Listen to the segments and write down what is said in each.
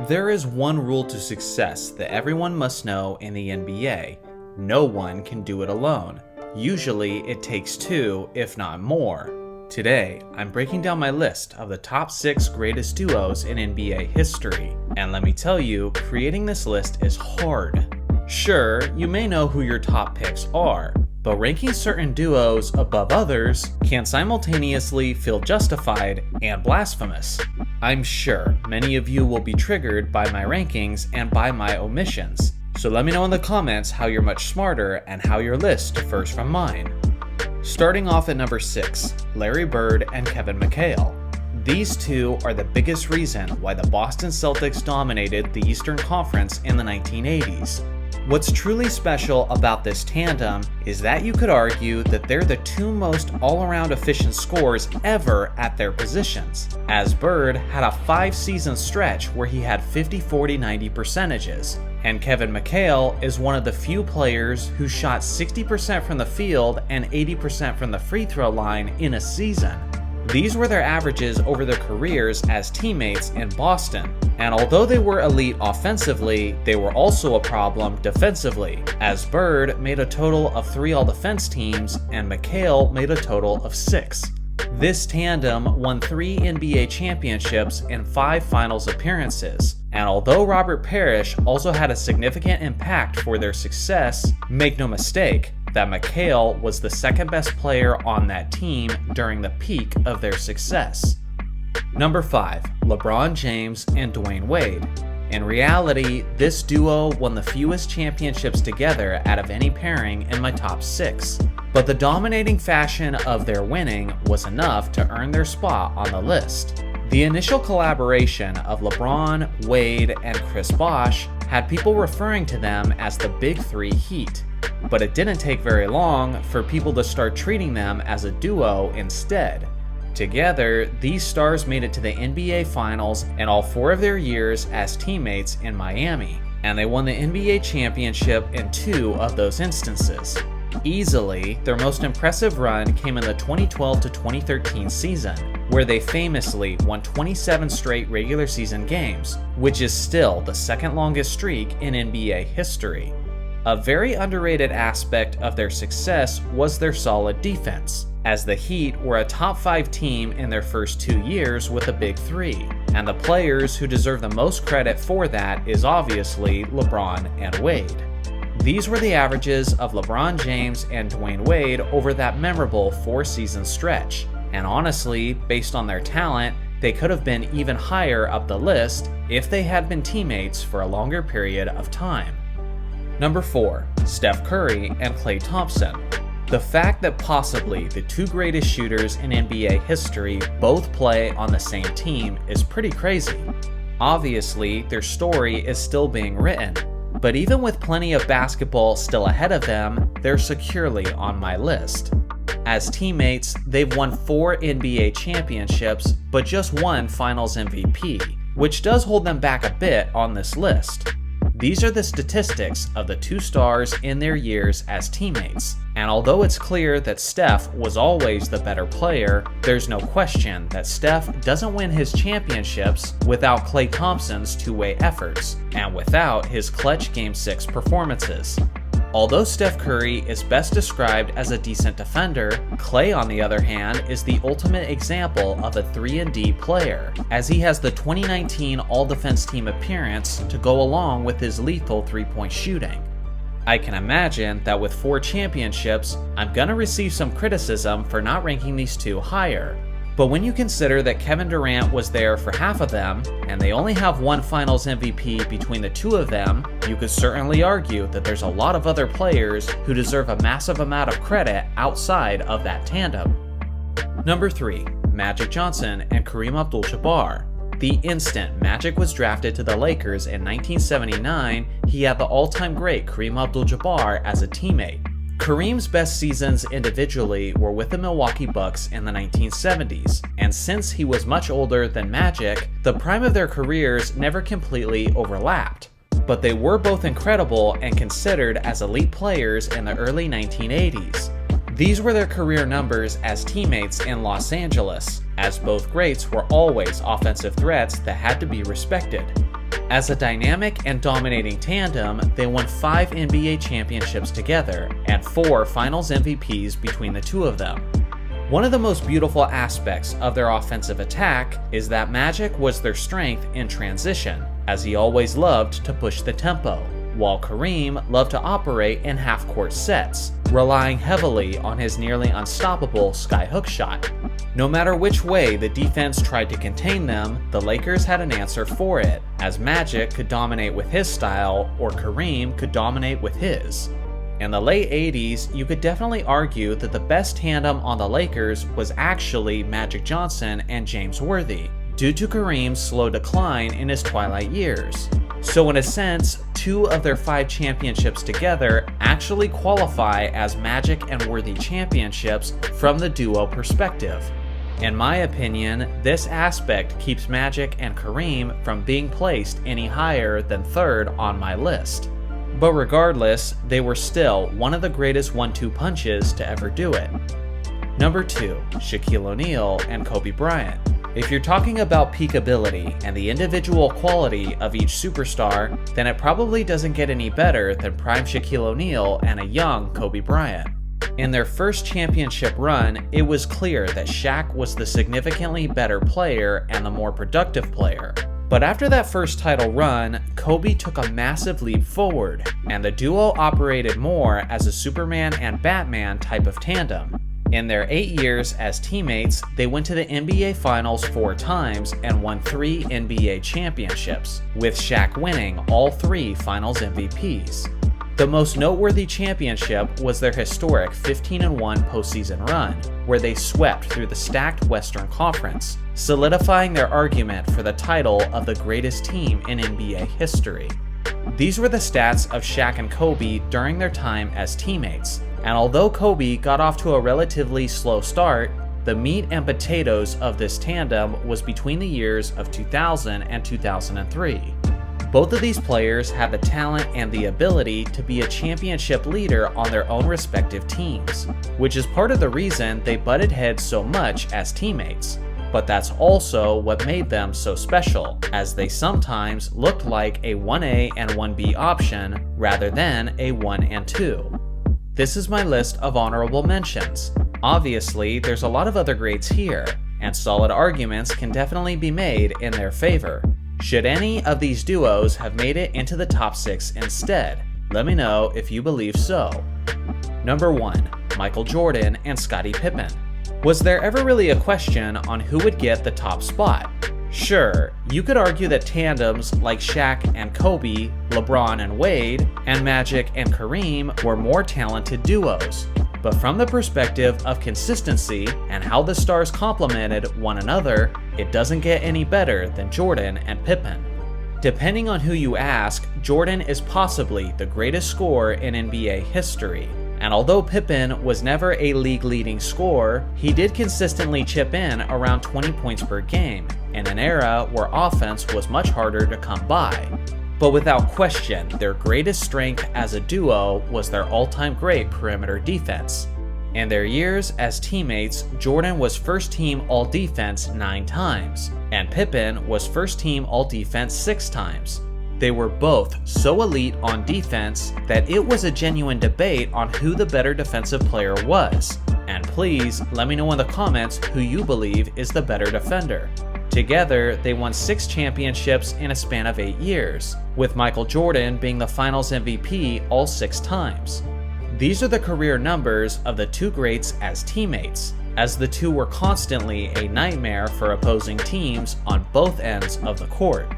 There is one rule to success that everyone must know in the NBA. No one can do it alone. Usually it takes two, if not more. Today, I'm breaking down my list of the top 6 greatest duos in NBA history. And let me tell you, creating this list is hard. Sure, you may know who your top picks are, but ranking certain duos above others can simultaneously feel justified and blasphemous. I'm sure many of you will be triggered by my rankings and by my omissions, so let me know in the comments how you're much smarter and how your list differs from mine. Starting off at number 6, Larry Bird and Kevin McHale. These two are the biggest reason why the Boston Celtics dominated the Eastern Conference in the 1980s. What's truly special about this tandem is that you could argue that they're the two most all-around efficient scorers ever at their positions, as Bird had a 5-season stretch where he had 50-40-90 percentages, and Kevin McHale is one of the few players who shot 60% from the field and 80% from the free throw line in a season. These were their averages over their careers as teammates in Boston, and although they were elite offensively, they were also a problem defensively, as Bird made a total of 3 all-defense teams and McHale made a total of 6. This tandem won 3 NBA championships and 5 finals appearances, and although Robert Parrish also had a significant impact for their success, make no mistake that McHale was the second best player on that team during the peak of their success. Number 5, LeBron James and Dwyane Wade. In reality, this duo won the fewest championships together out of any pairing in my top 6, but the dominating fashion of their winning was enough to earn their spot on the list. The initial collaboration of LeBron, Wade, and Chris Bosh had people referring to them as the Big Three Heat, but it didn't take very long for people to start treating them as a duo instead. Together, these stars made it to the NBA Finals in all 4 of their years as teammates in Miami, and they won the NBA championship in 2 of those instances. Easily, their most impressive run came in the 2012 to 2013 season, where they famously won 27 straight regular season games, which is still the second longest streak in NBA history. A very underrated aspect of their success was their solid defense, as the Heat were a top 5 team in their first 2 years with a Big Three, and the players who deserve the most credit for that is obviously LeBron and Wade. These were the averages of LeBron James and Dwyane Wade over that memorable 4-season stretch, and honestly, based on their talent, they could have been even higher up the list if they had been teammates for a longer period of time. Number 4, Steph Curry and Klay Thompson. The fact that possibly the 2 greatest shooters in NBA history both play on the same team is pretty crazy. Obviously, their story is still being written, but even with plenty of basketball still ahead of them, they're securely on my list. As teammates, they've won 4 NBA championships, but just 1 Finals MVP, which does hold them back a bit on this list. These are the statistics of the 2 stars in their years as teammates, and although it's clear that Steph was always the better player, there's no question that Steph doesn't win his championships without Klay Thompson's two-way efforts, and without his clutch Game 6 performances. Although Steph Curry is best described as a decent defender, Klay, on the other hand, is the ultimate example of a 3-and-D player, as he has the 2019 All-Defense Team appearance to go along with his lethal 3-point shooting. I can imagine that with 4 championships, I'm gonna receive some criticism for not ranking these 2 higher. But when you consider that Kevin Durant was there for half of them, and they only have 1 Finals MVP between the 2 of them, you could certainly argue that there's a lot of other players who deserve a massive amount of credit outside of that tandem. Number 3, Magic Johnson and Kareem Abdul-Jabbar. The instant Magic was drafted to the Lakers in 1979, he had the all-time great Kareem Abdul-Jabbar as a teammate. Kareem's best seasons individually were with the Milwaukee Bucks in the 1970s, and since he was much older than Magic, the prime of their careers never completely overlapped. But they were both incredible and considered as elite players in the early 1980s. These were their career numbers as teammates in Los Angeles, as both greats were always offensive threats that had to be respected. As a dynamic and dominating tandem, they won 5 NBA championships together and 4 Finals MVPs between the two of them. One of the most beautiful aspects of their offensive attack is that Magic was their strength in transition, as he always loved to push the tempo, while Kareem loved to operate in half-court sets, relying heavily on his nearly unstoppable skyhook shot. No matter which way the defense tried to contain them, the Lakers had an answer for it, as Magic could dominate with his style or Kareem could dominate with his. In the late 80s, you could definitely argue that the best tandem on the Lakers was actually Magic Johnson and James Worthy, due to Kareem's slow decline in his twilight years. So in a sense, 2 of their 5 championships together actually qualify as Magic and Worthy championships from the duo perspective. In my opinion, this aspect keeps Magic and Kareem from being placed any higher than 3rd on my list. But regardless, they were still one of the greatest 1-2 punches to ever do it. Number 2, Shaquille O'Neal and Kobe Bryant. If you're talking about peak ability and the individual quality of each superstar, then it probably doesn't get any better than prime Shaquille O'Neal and a young Kobe Bryant. In their first championship run, it was clear that Shaq was the significantly better player and the more productive player. But after that first title run, Kobe took a massive leap forward, and the duo operated more as a Superman and Batman type of tandem. In their 8 years as teammates, they went to the NBA Finals 4 times and won 3 NBA championships, with Shaq winning all 3 Finals MVPs. The most noteworthy championship was their historic 15-1 postseason run, where they swept through the stacked Western Conference, solidifying their argument for the title of the greatest team in NBA history. These were the stats of Shaq and Kobe during their time as teammates, and although Kobe got off to a relatively slow start, the meat and potatoes of this tandem was between the years of 2000 and 2003. Both of these players had the talent and the ability to be a championship leader on their own respective teams, which is part of the reason they butted heads so much as teammates. But that's also what made them so special, as they sometimes looked like a 1A and 1B option rather than a 1 and 2. This is my list of honorable mentions. Obviously, there's a lot of other greats here, and solid arguments can definitely be made in their favor. Should any of these duos have made it into the top 6 instead? Let me know if you believe so. Number 1, Michael Jordan and Scottie Pippen. Was there ever really a question on who would get the top spot? Sure, you could argue that tandems like Shaq and Kobe, LeBron and Wade, and Magic and Kareem were more talented duos. But from the perspective of consistency and how the stars complemented one another, it doesn't get any better than Jordan and Pippen. Depending on who you ask, Jordan is possibly the greatest scorer in NBA history. And although Pippen was never a league-leading scorer, he did consistently chip in around 20 points per game, in an era where offense was much harder to come by. But without question, their greatest strength as a duo was their all-time great perimeter defense. In their years as teammates, Jordan was first-team All-Defense 9 times, and Pippen was first-team All-Defense 6 times. They were both so elite on defense that it was a genuine debate on who the better defensive player was. And please let me know in the comments who you believe is the better defender. Together, they won 6 championships in a span of 8 years, with Michael Jordan being the Finals MVP all 6 times. These are the career numbers of the two greats as teammates, as the two were constantly a nightmare for opposing teams on both ends of the court.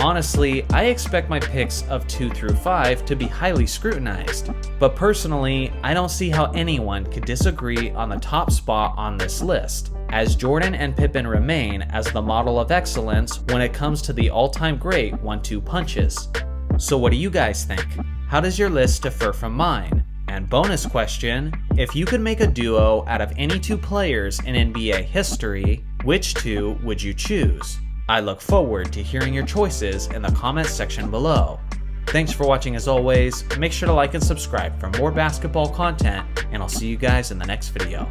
Honestly, I expect my picks of 2 through 5 to be highly scrutinized, but personally, I don't see how anyone could disagree on the top spot on this list, as Jordan and Pippen remain as the model of excellence when it comes to the all-time great 1-2 punches. So what do you guys think? How does your list differ from mine? And bonus question, if you could make a duo out of any 2 players in NBA history, which 2 would you choose? I look forward to hearing your choices in the comments section below. Thanks for watching as always, make sure to like and subscribe for more basketball content, and I'll see you guys in the next video.